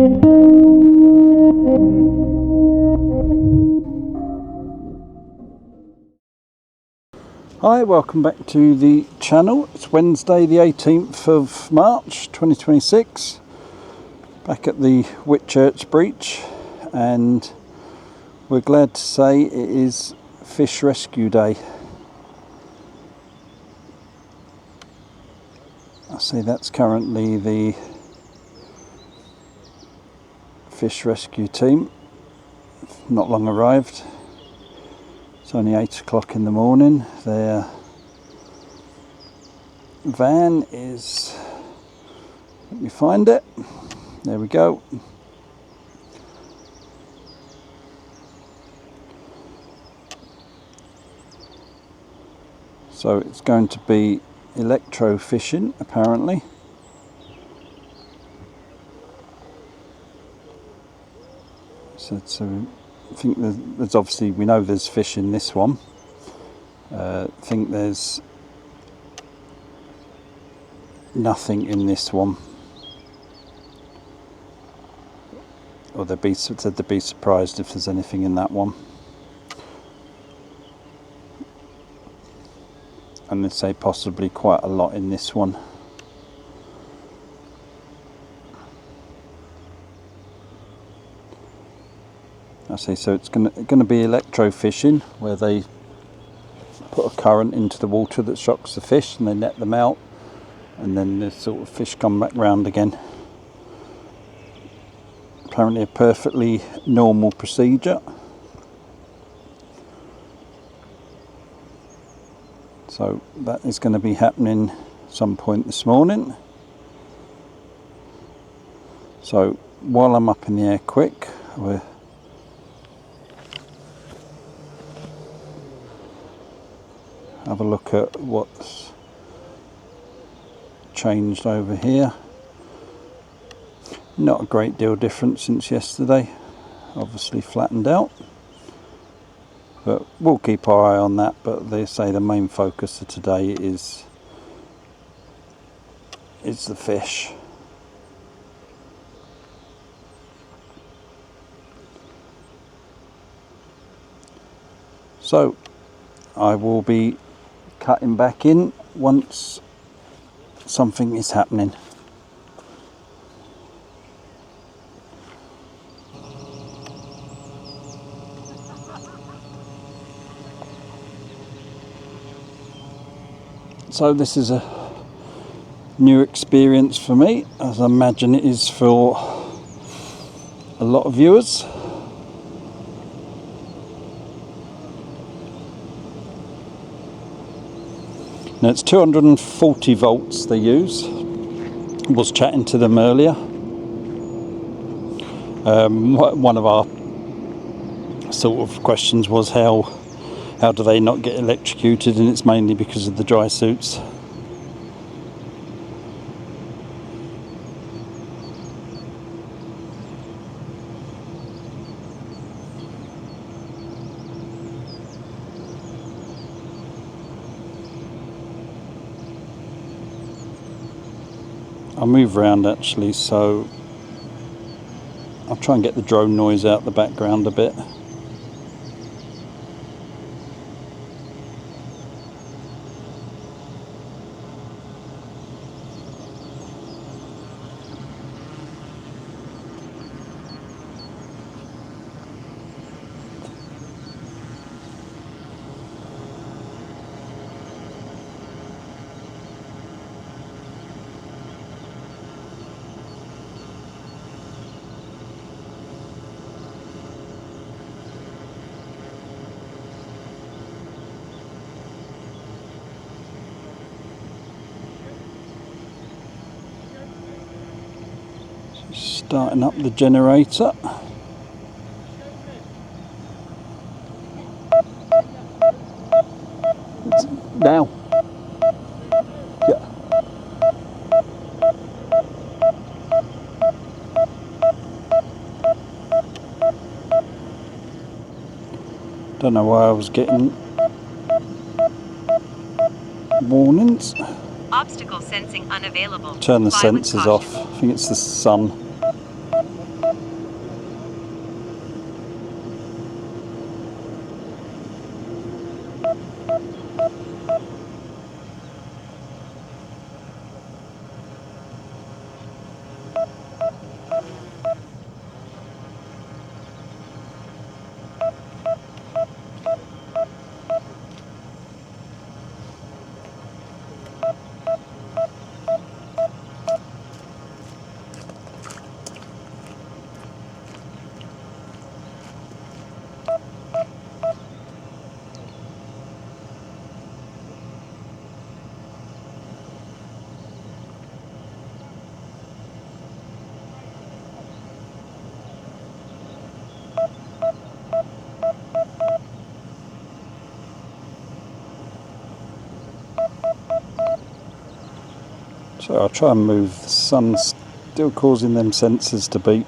Hi, welcome back to the channel. It's Wednesday the 18th of March 2026, back at the Whitchurch Breach, and we're glad to say it is Fish Rescue Day. I see that's currently the fish rescue team, not long arrived. It's only 8 o'clock in the morning. Their van is, let me find it, there we go. So it's going to be electro fishing apparently. So I think there's obviously, we know there's fish in this one. I think there's nothing in this one. Or they'd be surprised if there's anything in that one. And they say possibly quite a lot in this one. I see, so it's going to be electro fishing, where they put a current into the water that shocks the fish and they net them out, and then the sort of fish come back round again. Apparently a perfectly normal procedure. So that is going to be happening some point this morning. So while I'm up in the air quick, we're have a look at what's changed over here. Not a great deal different since yesterday, obviously flattened out, but we'll keep our eye on that. But they say the main focus of today is the fish. So I will be cutting back in once something is happening. So this is a new experience for me, as I imagine it is for a lot of viewers. Now it's 240 volts they use. I was chatting to them earlier. One of our sort of questions was how do they not get electrocuted, and it's mainly because of the dry suits. I'll move around actually, so I'll try and get the drone noise out the background a bit. Starting up the generator. Now. Yeah. Don't know why I was getting warnings. Obstacle sensing unavailable. Turn the sensors off. I think it's the sun. So I'll try and move. The sun's still causing them sensors to beep.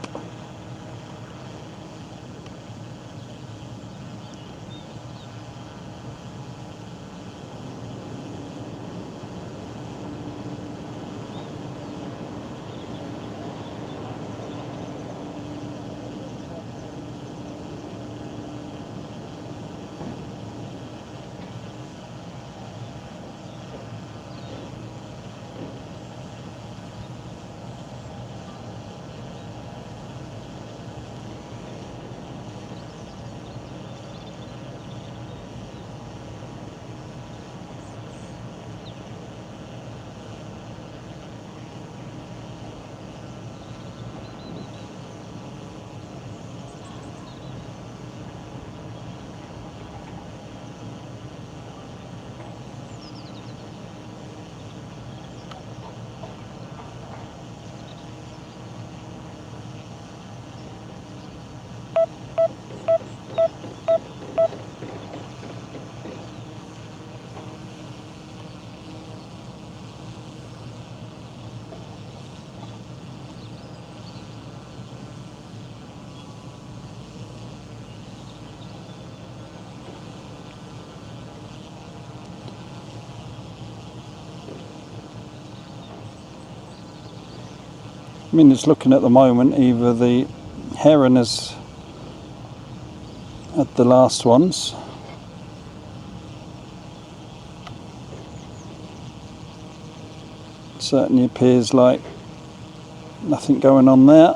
I mean, it's looking at the moment, either the heron has had the last ones, certainly appears like nothing going on there.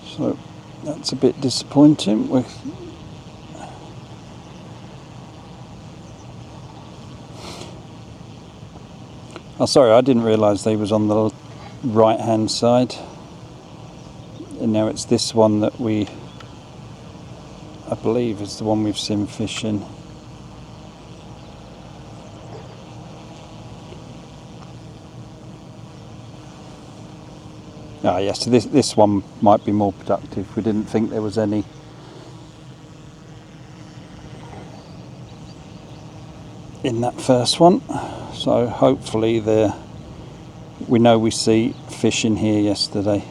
So that's a bit disappointing. Oh, sorry, I didn't realise they was on the right hand side. And now it's this one that I believe is the one we've seen fishing. Ah yes, so this one might be more productive. We didn't think there was any in that first one. So hopefully we know we see fish in here yesterday.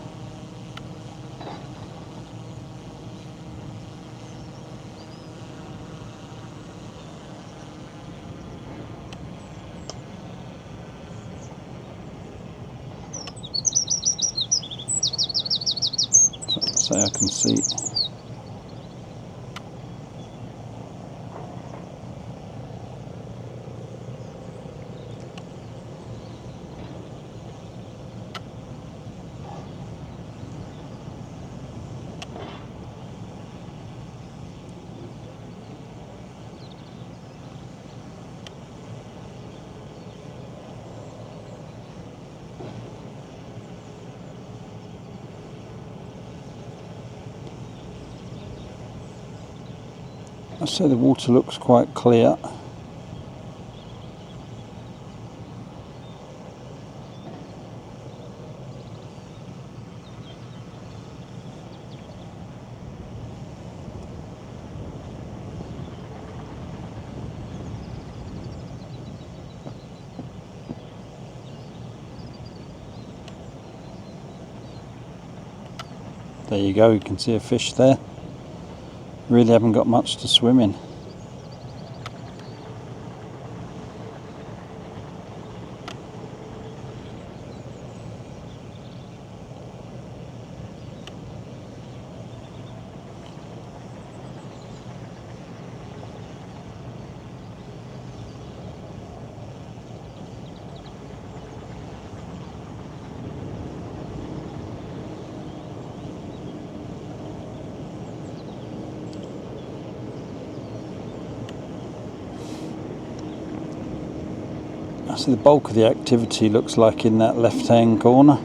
So I can see. I say the water looks quite clear. There you go, you can see a fish there. Really haven't got much to swim in. So the bulk of the activity looks like in that left hand corner.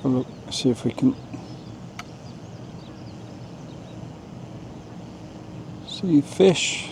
Have a look, see if we can see fish.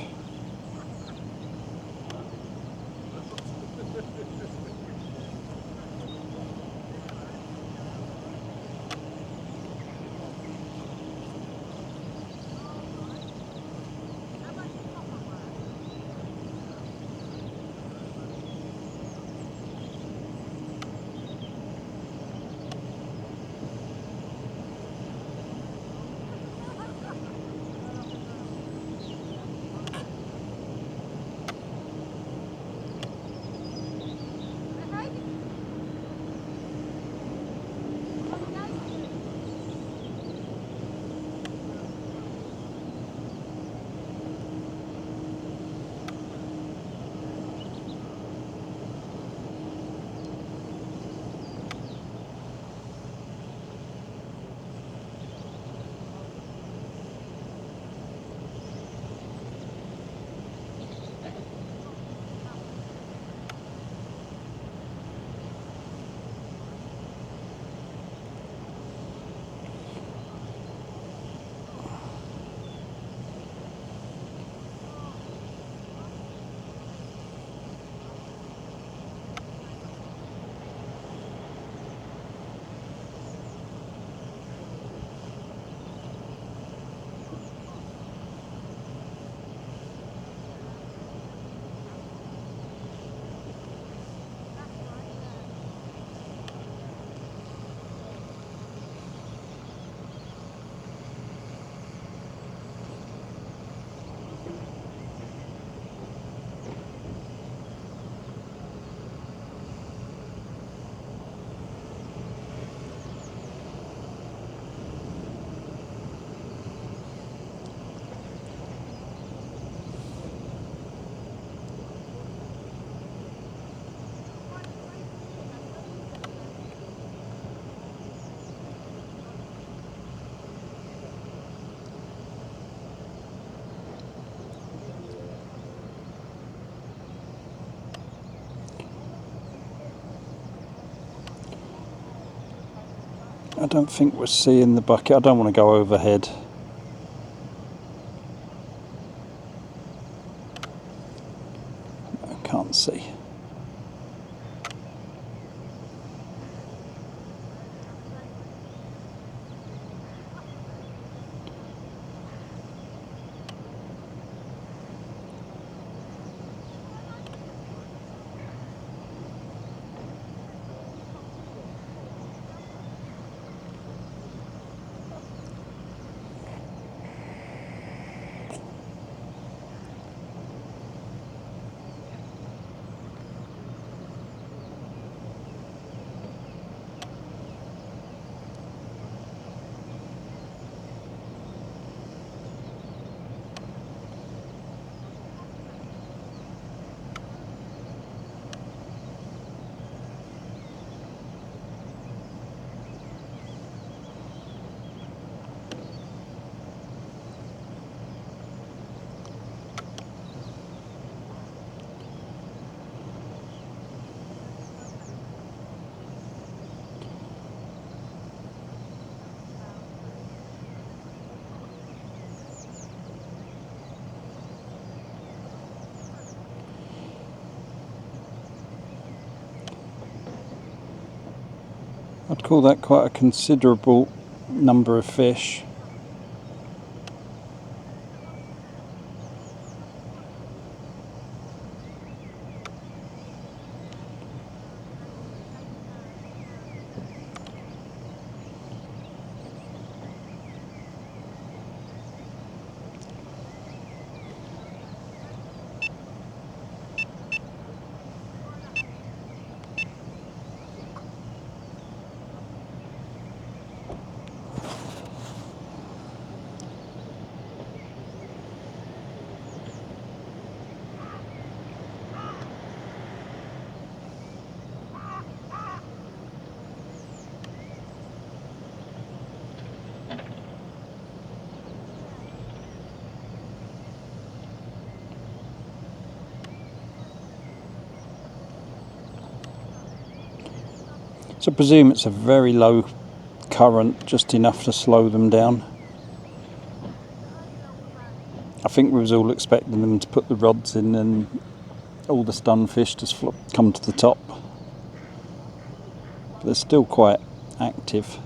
I don't think we're seeing the bucket. I don't want to go overhead. I can't see. I'd call that quite a considerable number of fish. So I presume it's a very low current, just enough to slow them down. I think we was all expecting them to put the rods in and all the stun fish just come to the top. But they're still quite active.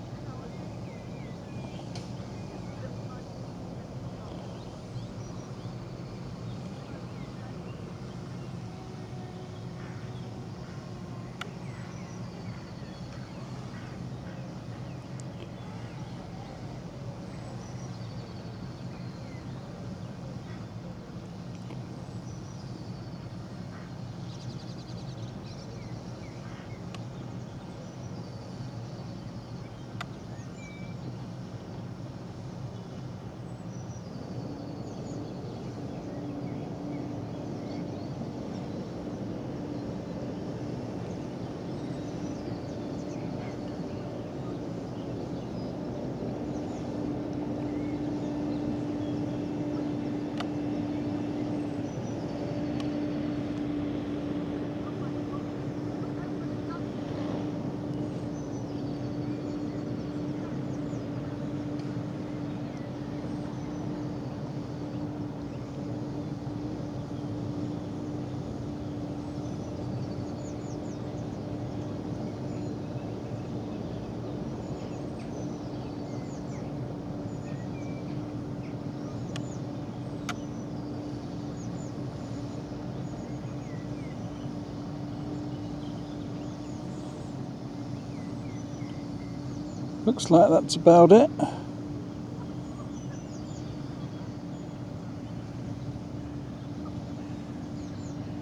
Looks like that's about it.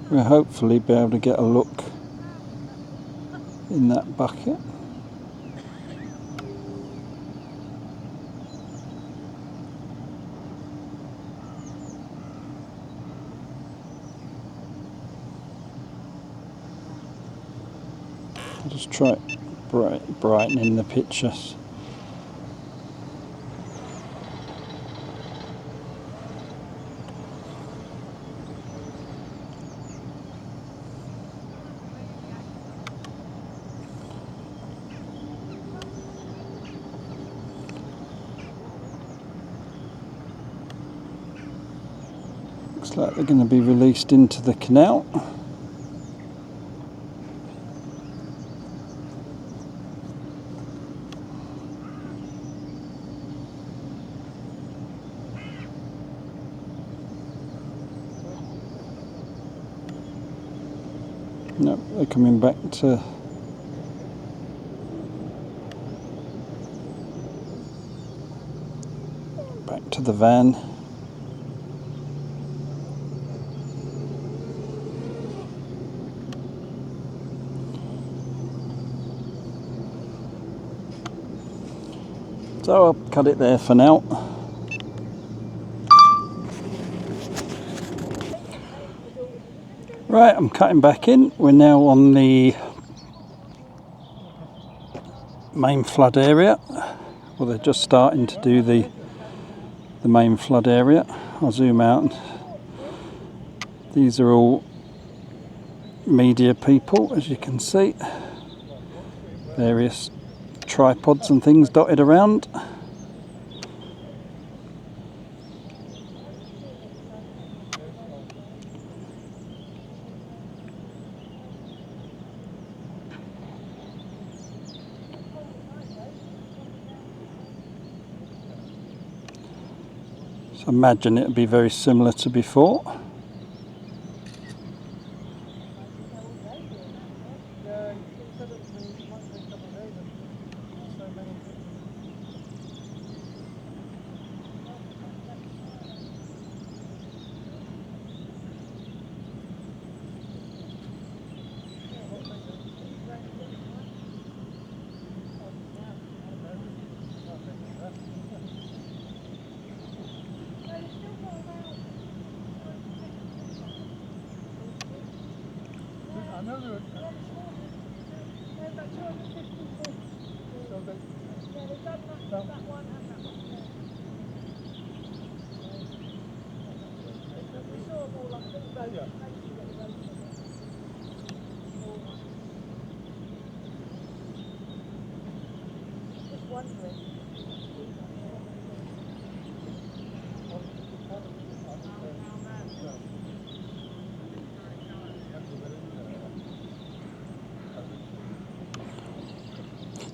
We'll hopefully be able to get a look in that bucket. I'll just try brightening the pictures. Looks like they're going to be released into the canal. No, they're coming back to the van. So I'll cut it there for now. Right, I'm cutting back in. We're now on the main flood area. Well, they're just starting to do the main flood area. I'll zoom out. These are all media people, as you can see. Various tripods and things dotted around. So imagine it would be very similar to before.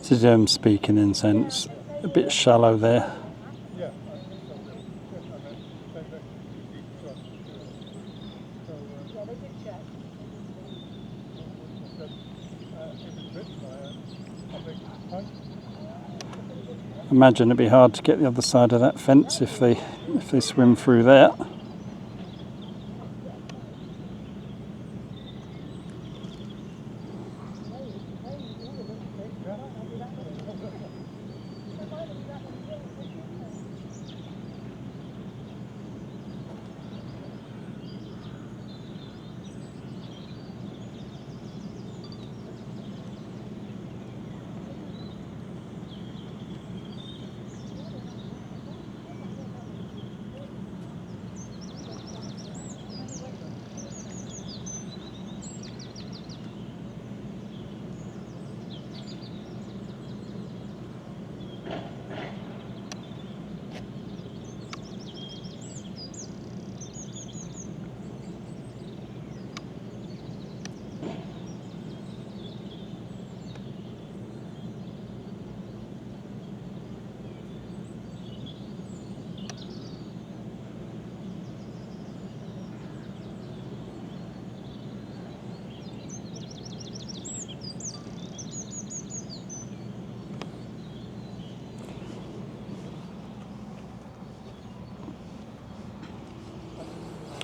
This is speaking in sense, a bit shallow there. Imagine it'd be hard to get the other side of that fence if they swim through there.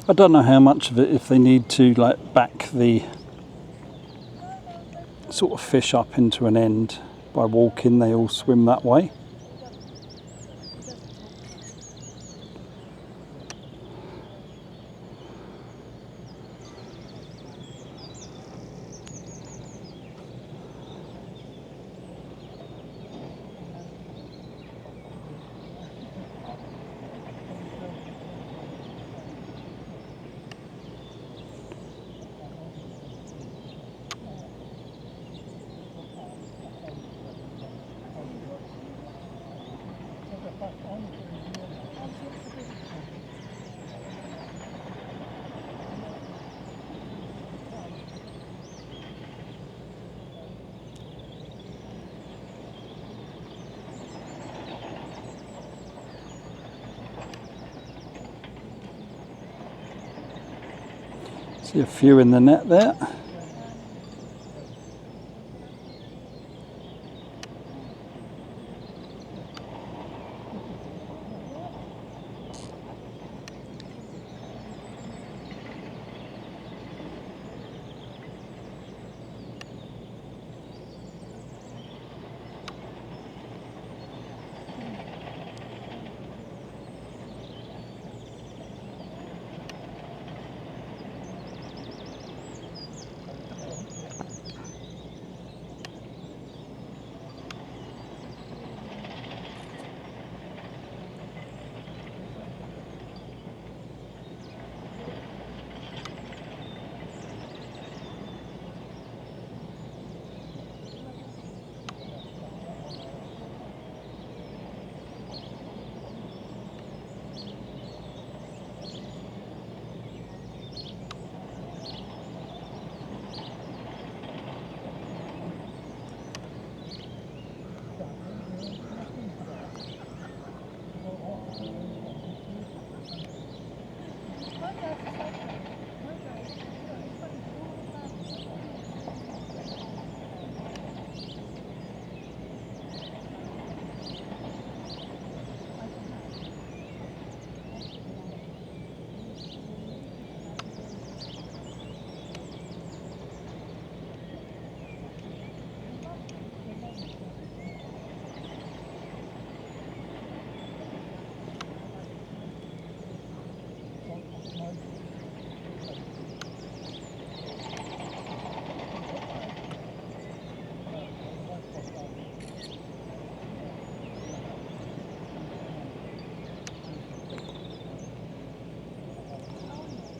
I don't know how much of it, if they need to like back the sort of fish up into an end by walking, they all swim that way. See a few in the net there.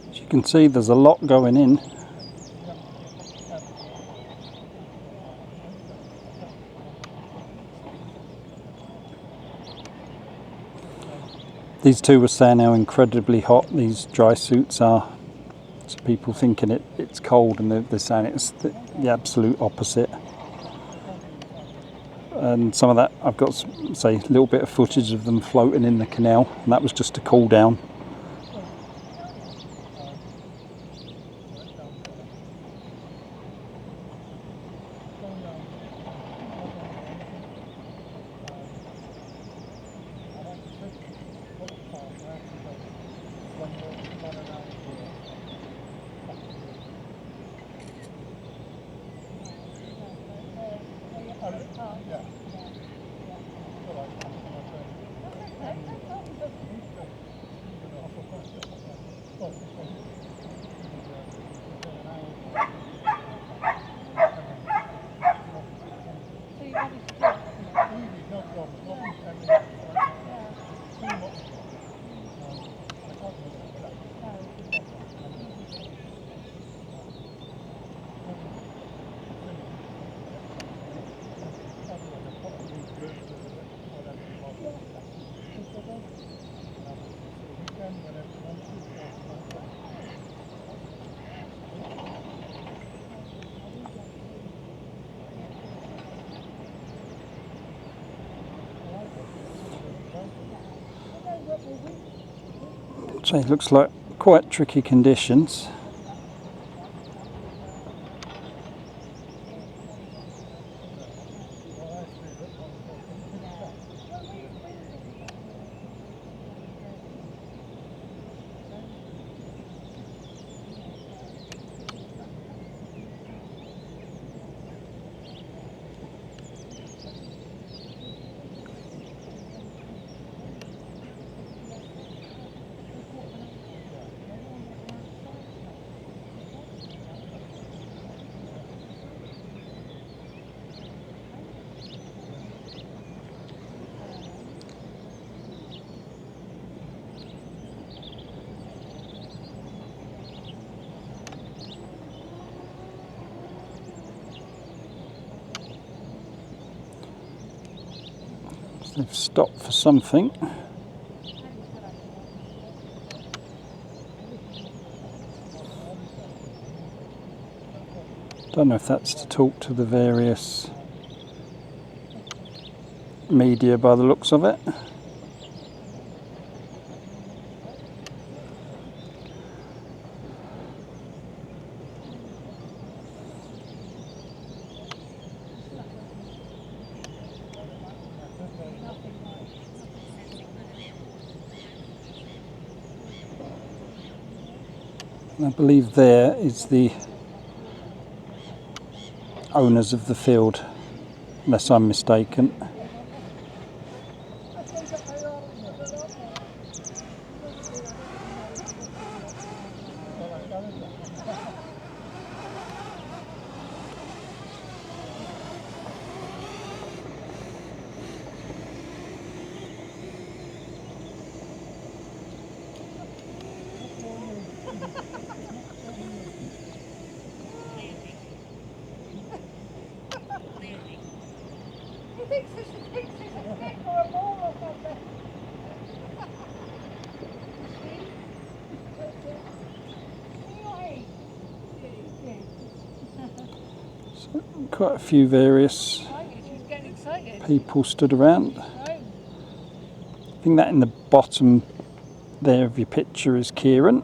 As you can see, there's a lot going in. These two were saying how incredibly hot these dry suits are. So people thinking it's cold, and they're saying it's the absolute opposite. and some of that I've got, say, a little bit of footage of them floating in the canal, and that was just to cool down. So it looks like quite tricky conditions. They've stopped for something. Don't know if that's to talk to the various media by the looks of it. And I believe there is the owners of the field, unless I'm mistaken. Quite a few various people stood around. I think that in the bottom there of your picture is Kieran.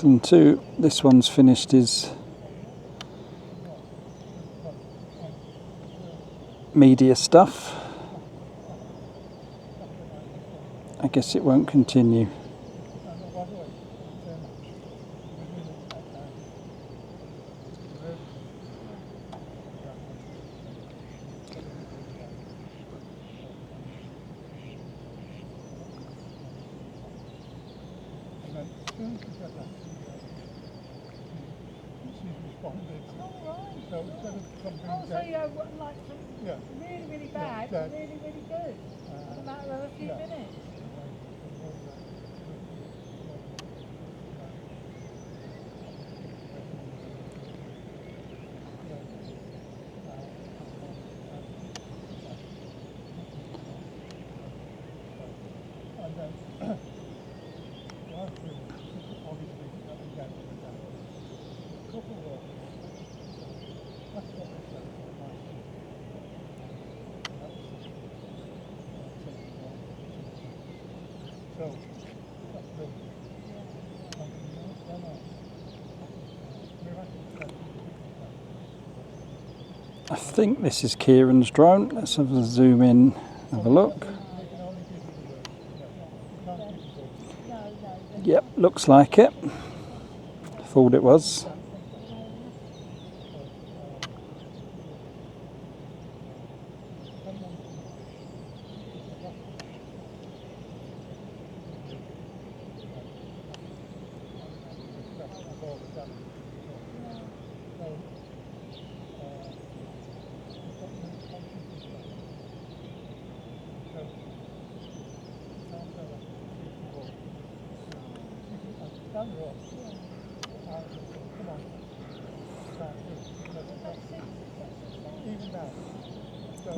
And two, this one's finished his media stuff. I guess it won't continue. soon as she said that, she's responded. So instead of something So you have like from yeah, really, really bad to really, really good in a matter of a few minutes. And then last week, obviously, nothing down to the down. A couple of that's what they said last week. So that's the I think this is Kieran's drone. Let's have a zoom in, have a look. Yep, looks like it. Thought it was.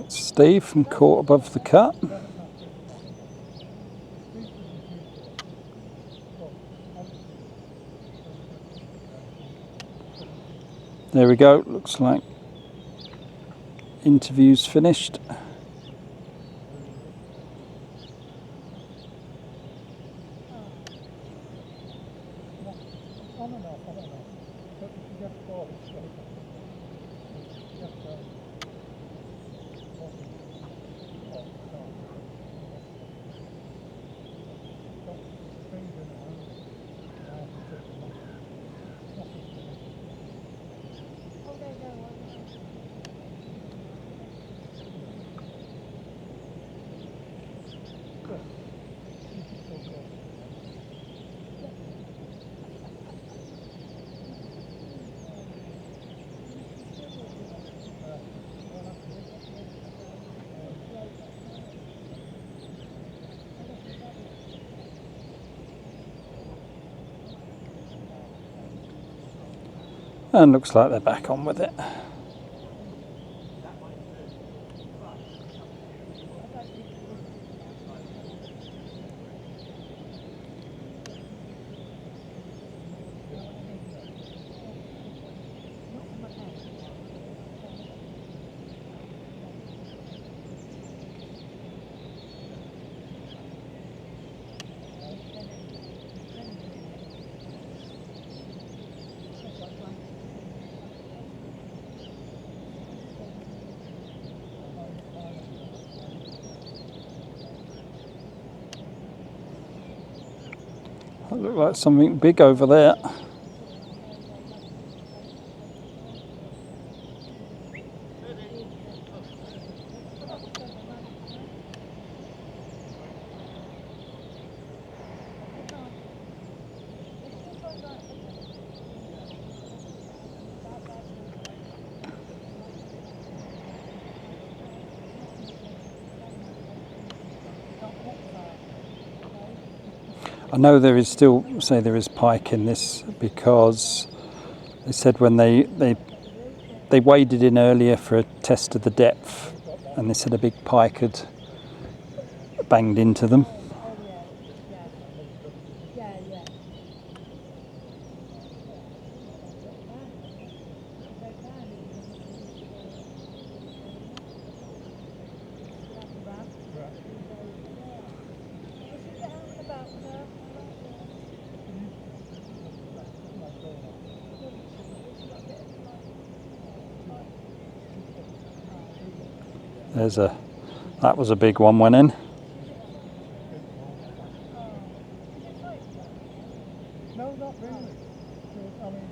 Steve from Caught Above the Cut. There we go, looks like interview's finished. And looks like they're back on with it. That looked like something big over there. I know there is still, say there is pike in this, because they said when they waded in earlier for a test of the depth, and they said a big pike had banged into them. That was a big one went in. No, not really. I mean,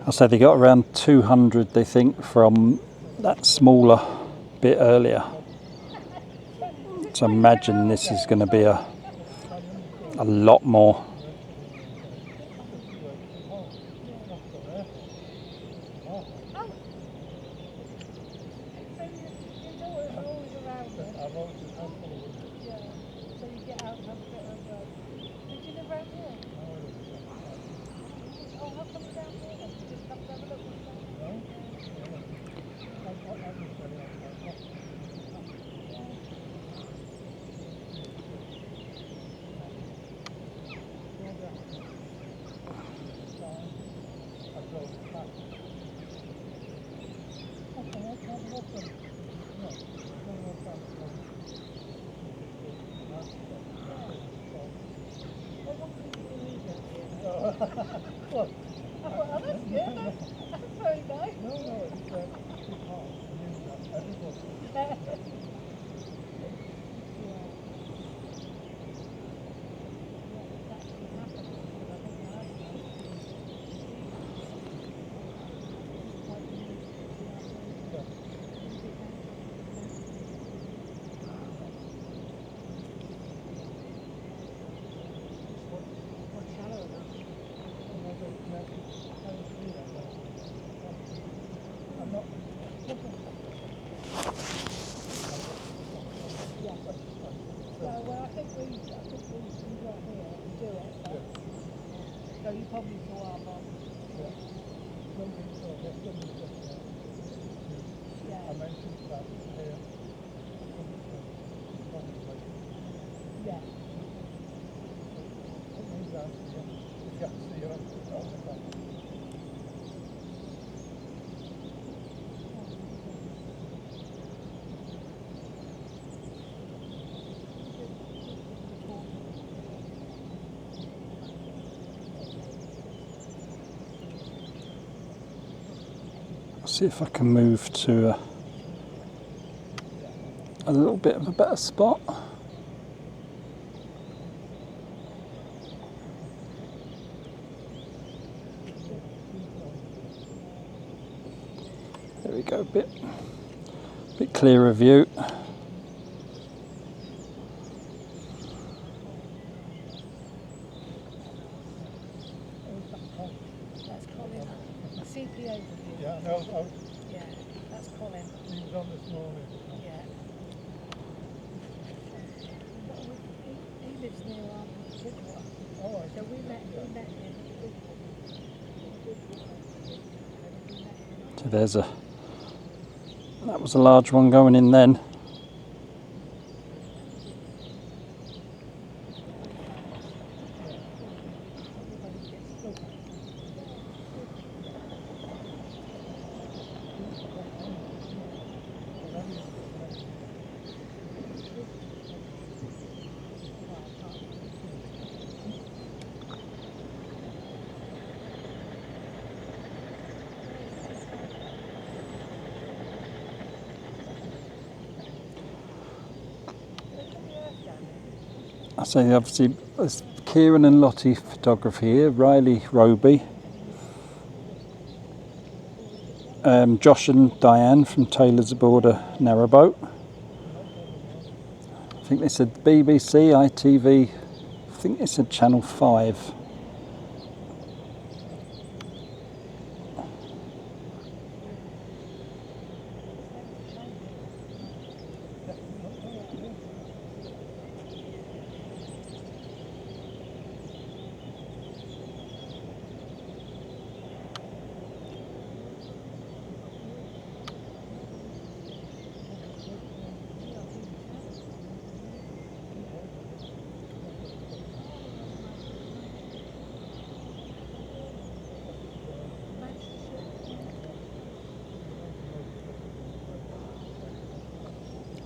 I say they got around 200, they think, from that smaller bit earlier. So imagine this is going to be a lot more. So you probably saw our mum. Yeah. I mentioned that here. Yeah. Put me down here. You can't see her. See if I can move to a little bit of a better spot. There we go, bit clearer view. That's Colin. CP overview. Yeah, no, Yeah, that's Colin. he was on this morning. Yeah. But he lives near Bridgewater. Oh, I So see. we met him at Bridgewater. So that was a large one going in then. I say obviously there's Kieran and Lottie photography here, Riley Roby, Josh and Diane from Taylor's aboard a narrowboat. I think they said BBC, ITV, I think they said Channel 5.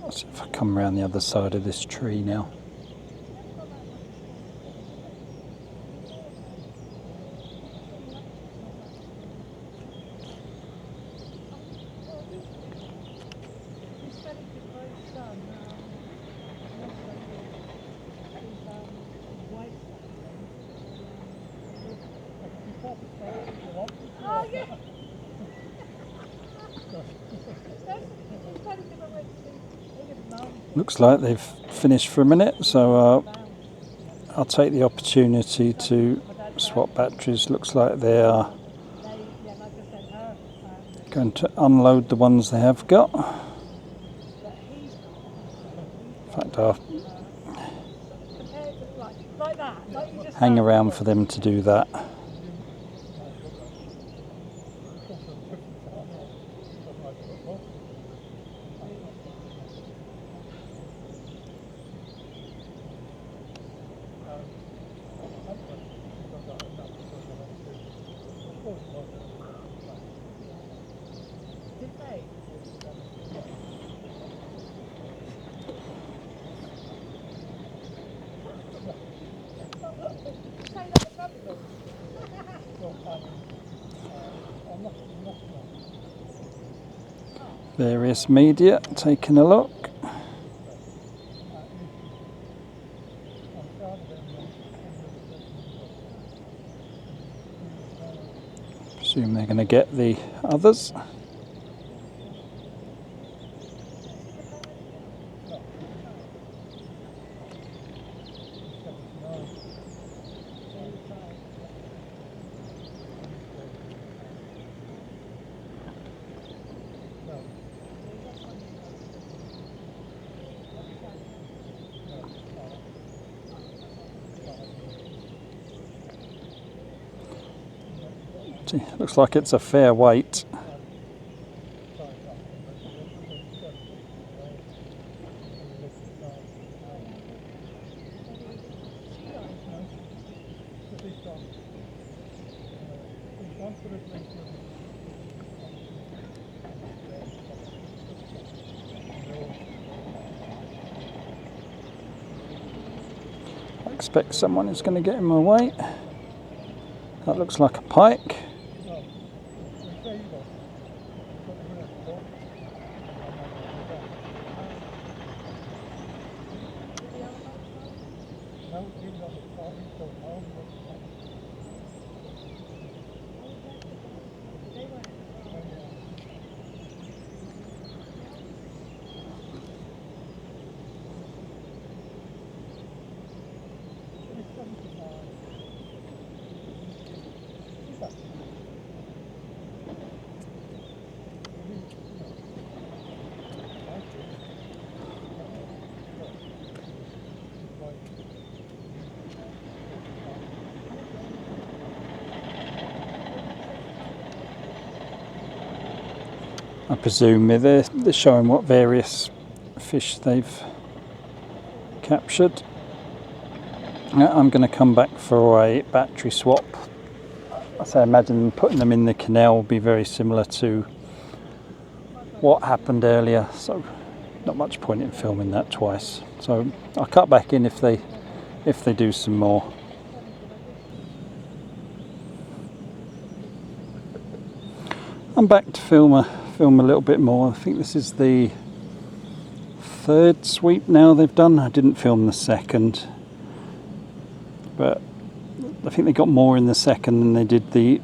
Let's see if I come around the other side of this tree now. Oh, yeah. Looks like they've finished for a minute, so I'll take the opportunity to swap batteries. Looks like they are going to unload the ones they have got. In fact, I'll hang around for them to do that. Various media, taking a look. Presume they're going to get the others. Looks like it's a fair weight. I expect someone is going to get in my way. That looks like a pike. I presume they're showing what various fish they've captured. I'm going to come back for a battery swap. I imagine putting them in the canal will be very similar to what happened earlier, so not much point in filming that twice. So I'll cut back in if they do some more. I'm back to film a little bit more. I think this is the third sweep now they've done. I didn't film the second, but I think they got more in the second than they did the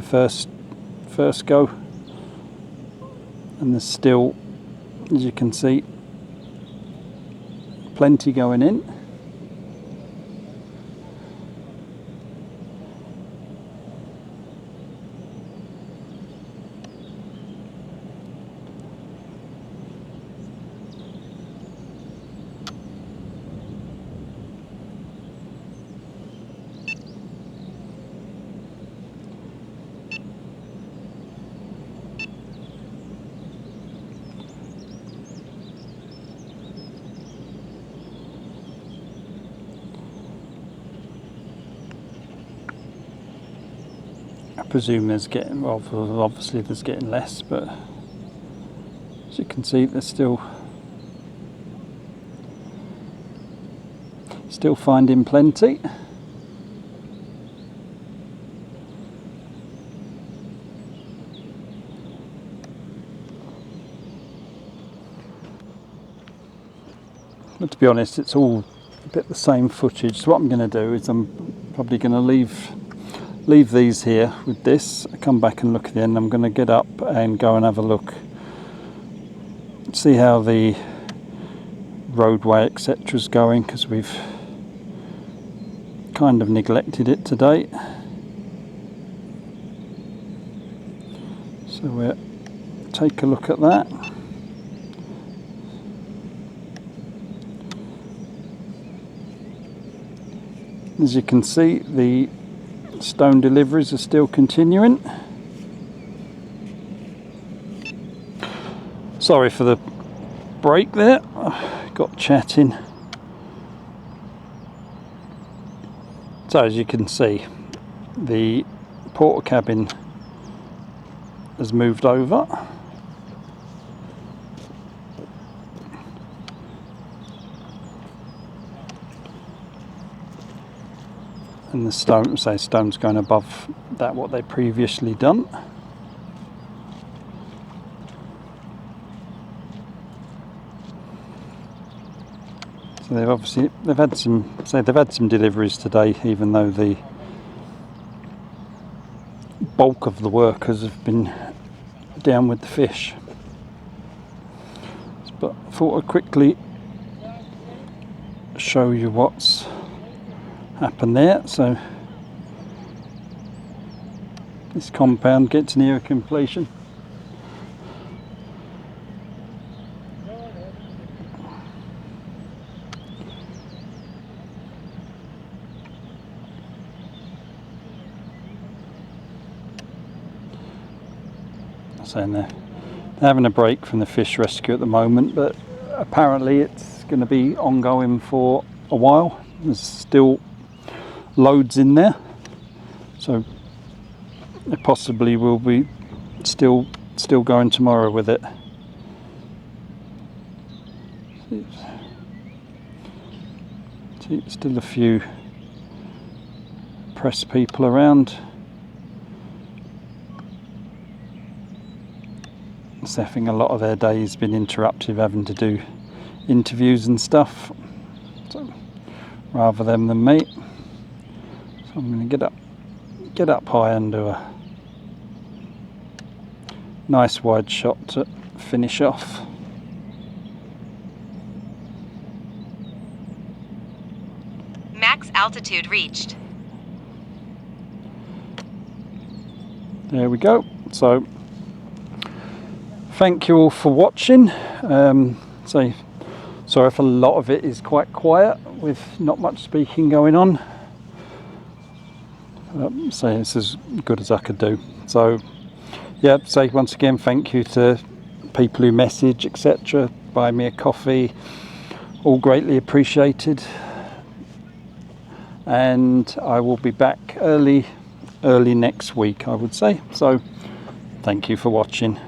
first go. And there's still, as you can see, plenty going in. I presume there's getting, well, obviously there's getting less, but as you can see, there's still finding plenty. But to be honest, it's all a bit the same footage. So what I'm going to do is I'm probably going to leave these here with this. I come back and look at the end. I'm going to get up and go and have a look, see how the roadway etc. is going, because we've kind of neglected it today. So we'll take a look at that. As you can see, the stone deliveries are still continuing. Sorry for the break there, got chatting. So as you can see, the porter cabin has moved over. And the stone's going above that what they previously done. So they've had some deliveries today, even though the bulk of the workers have been down with the fish. But I thought I'd quickly show you what's happened there. So this compound gets near completion. Saying they're having a break from the fish rescue at the moment, but apparently it's going to be ongoing for a while. There's still loads in there, so it possibly will be still going tomorrow with it. See, still a few press people around. So I think a lot of their day has been interrupted having to do interviews and stuff, so rather them than me. So I'm going to get up high and do a nice wide shot to finish off. Max altitude reached. There we go. So thank you all for watching. So sorry if a lot of it is quite quiet with not much speaking going on. So it's as good as I could do. So yeah, say once again thank you to people who message etc, buy me a coffee, all greatly appreciated. And I will be back early next week, I would say. So thank you for watching.